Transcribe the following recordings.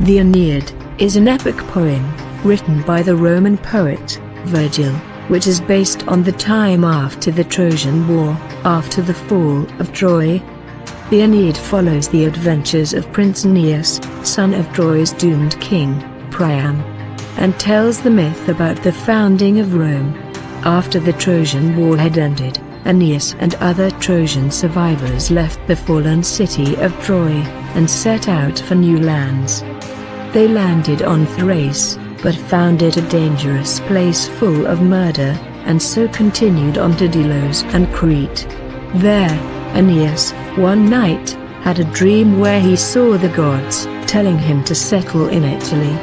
The Aeneid is an epic poem written by the Roman poet Virgil, which is based on the time after the Trojan War, after the fall of Troy. The Aeneid follows the adventures of Prince Aeneas, son of Troy's doomed king, Priam, and tells the myth about the founding of Rome. After the Trojan War had ended, Aeneas and other Trojan survivors left the fallen city of Troy, and set out for new lands. They landed on Thrace, but found it a dangerous place full of murder, and so continued on to Delos and Crete. There, Aeneas, one night, had a dream where he saw the gods telling him to settle in Italy.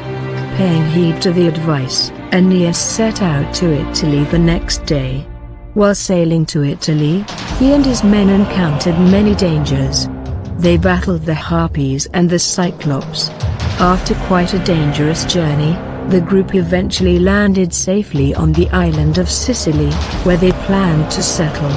Paying heed to the advice, Aeneas set out to Italy the next day. While sailing to Italy, he and his men encountered many dangers. They battled the Harpies and the Cyclops. After quite a dangerous journey, the group eventually landed safely on the island of Sicily, where they planned to settle.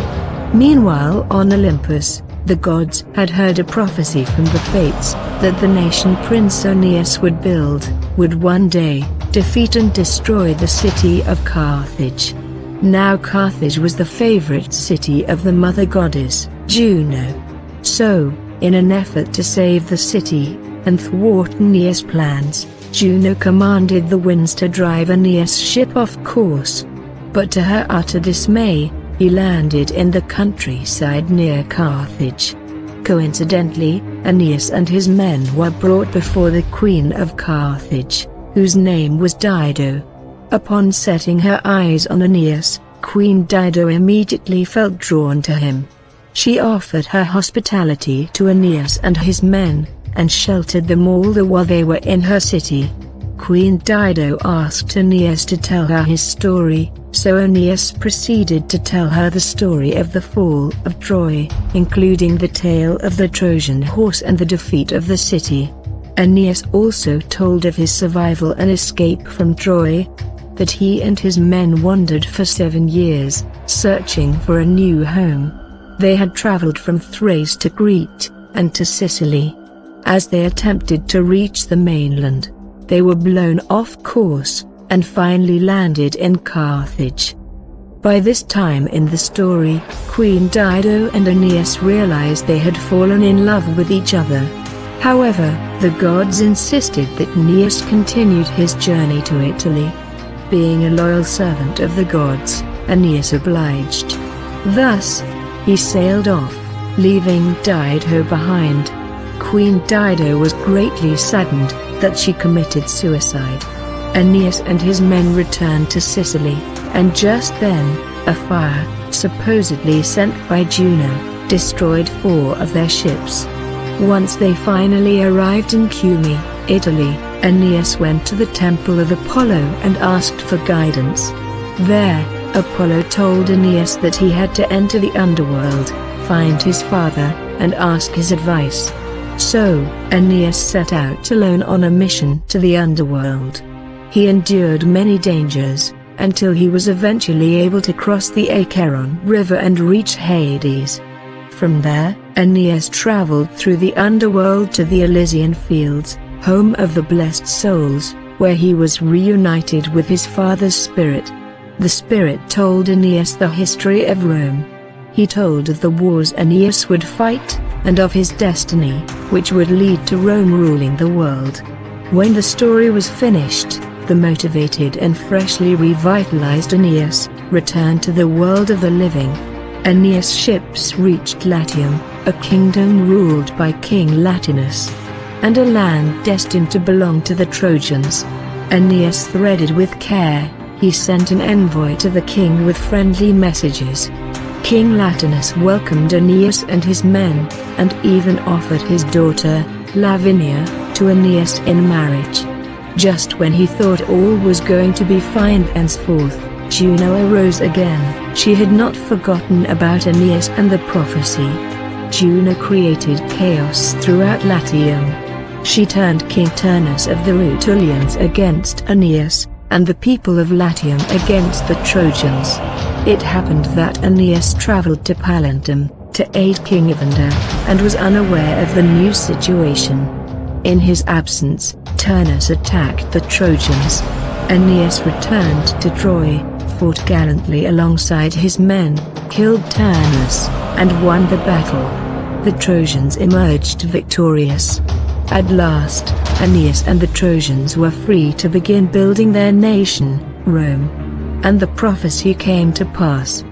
Meanwhile on Olympus, the gods had heard a prophecy from the fates, that the nation Prince Aeneas would build, would one day defeat and destroy the city of Carthage. Now Carthage was the favorite city of the mother goddess, Juno. So, in an effort to save the city, and thwart Aeneas' plans, Juno commanded the winds to drive Aeneas' ship off course. But to her utter dismay, he landed in the countryside near Carthage. Coincidentally, Aeneas and his men were brought before the Queen of Carthage, whose name was Dido. Upon setting her eyes on Aeneas, Queen Dido immediately felt drawn to him. She offered her hospitality to Aeneas and his men, and sheltered them all the while they were in her city. Queen Dido asked Aeneas to tell her his story, so Aeneas proceeded to tell her the story of the fall of Troy, including the tale of the Trojan horse and the defeat of the city. Aeneas also told of his survival and escape from Troy, that he and his men wandered for 7 years, searching for a new home. They had traveled from Thrace to Crete, and to Sicily. As they attempted to reach the mainland, they were blown off course, and finally landed in Carthage. By this time in the story, Queen Dido and Aeneas realized they had fallen in love with each other. However, the gods insisted that Aeneas continued his journey to Italy. Being a loyal servant of the gods, Aeneas obliged. Thus, he sailed off, leaving Dido behind. Queen Dido was greatly saddened that she committed suicide. Aeneas and his men returned to Sicily, and just then, a fire, supposedly sent by Juno, destroyed 4 of their ships. Once they finally arrived in Cumae, Italy, Aeneas went to the temple of Apollo and asked for guidance. There, Apollo told Aeneas that he had to enter the underworld, find his father, and ask his advice. So, Aeneas set out alone on a mission to the underworld. He endured many dangers, until he was eventually able to cross the Acheron River and reach Hades. From there, Aeneas traveled through the underworld to the Elysian Fields, home of the blessed souls, where he was reunited with his father's spirit. The spirit told Aeneas the history of Rome. He told of the wars Aeneas would fight, and of his destiny, which would lead to Rome ruling the world. When the story was finished, the motivated and freshly revitalized Aeneas returned to the world of the living. Aeneas' ships reached Latium, a kingdom ruled by King Latinus, and a land destined to belong to the Trojans. Aeneas threaded with care, he sent an envoy to the king with friendly messages. King Latinus welcomed Aeneas and his men, and even offered his daughter, Lavinia, to Aeneas in marriage. Just when he thought all was going to be fine henceforth, Juno arose again. She had not forgotten about Aeneas and the prophecy. Juno created chaos throughout Latium. She turned King Turnus of the Rutulians against Aeneas, and the people of Latium against the Trojans. It happened that Aeneas traveled to Palantum, to aid King Evander, and was unaware of the new situation. In his absence, Turnus attacked the Trojans. Aeneas returned to Troy, fought gallantly alongside his men, killed Turnus, and won the battle. The Trojans emerged victorious. At last, Aeneas and the Trojans were free to begin building their nation, Rome. And the prophecy came to pass.